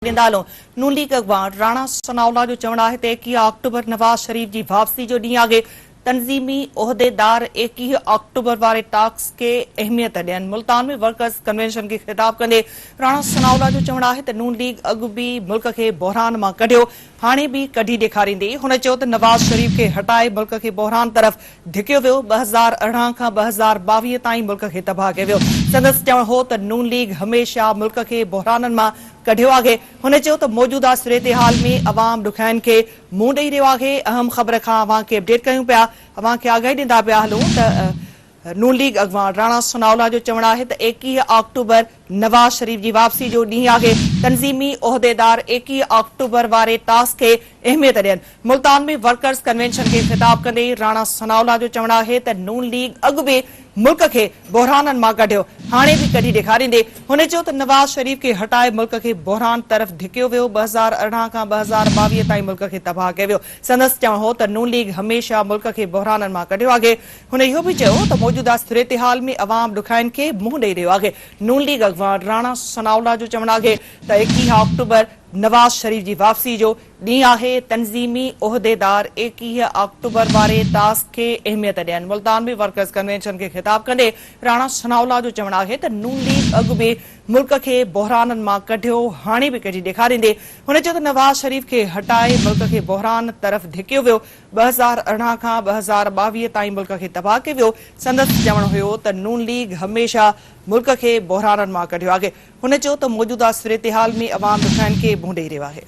नून league अगवान Rana Sanaullah जो चवण है 21 अक्टूबर नवाज शरीफ की वापसी जो ॾींहुं आहे। तंजीमी उहदेदार 21 अक्टूबर वाले टास्क के अहमियत ॾियनि। मुल्तान में वर्कर्स कन्वेंशन के खिताब कंदे राणा सनाउल्ला जो चवण है नून लीग अॻु बि मुल्क के बहरान मां कढियो, हाणे भी कढी ॾेखारींदी। हुन चयो त नवाज शरीफ के हटाए मुल्क के बहरान तरफ़ धिकियो वियो। 2018 खां 2022 ताईं मुल्क के तबाह कयो वियो। संदसि चवण हो त नून लीग हमेशा मुल्क के बहराननि मां कढियो आहे। हुन चयो त मौजूदा सूरत हाल में अवाम ॾुखियाईनि खे मुंहुं ॾेई रहियो आहे। अहम ख़बर खां अवां खे अपडेट कयूं पिया, अवां खे आगाही ॾींदा पिया हलूं त नून लीग अगवान राणा सनाउल्ला जो चवण है 21 अक्टूबर नवाज शरीफ की वापसी जो ॾींहुं आहे। तंजीमी उहदेदार 21 अक्टूबर वाले टास्क के अहमियत ॾियनि। मुल्तान में वर्कर्स कन्वेंशन के खिताब कंदे राणा सनाउल्ला जो चवण है त नून लीग अॻु बि मुल्क के बहराननि मां कढियो, हाणे भी कढी ॾेखारींदे। हुन चयो त नवाज शरीफ के हटाए मुल्क के बहरान तरफ़ धिकियो वियो। 2018 खां 2022 ताईं मुल्क के तबाह कयो वियो। संदसि चवण हो त नून लीग हमेशा मुल्क के बहराननि मां कढियो आहे। हुन इहो भी चयो त मौजूदा सूरत हाल में अवाम ॾुखियाईनि खे मुंहुं ॾेई रहियो आहे। नून लीग अगवान राणा सनाउल्ला जो चवण आहे त 21 अक्टूबर नवाज शरीफ की वापसी जो ॾींहुं आहे। तंजीमी उहदेदार 21 अक्टूबर वाले टास्क के अहमियत ॾियनि। मुल्तान में वर्कर्स कन्वेंशन के खिताब कंदे राणा सनाउल्ला जो चवण है त नून लीग अॻु बि मुल्क के बहराननि मां कढियो, हाणे भी कढी ॾेखारींदे। हुन चयो त नवाज शरीफ के हटाए मुल्क के बहरान तरफ़ धिकियो वियो। 2018 खां 2022 ताईं मुल्क के तबाह कयो वियो। संदसि चवण हुयो त नून लीग हमेशा मुल्क के बहराननि मां कढियो आहे। हुन चयो त मौजूदा सूरत हाल में अवाम ॾुखियाईनि खे मुंहुं ॾेई रहियो आहे।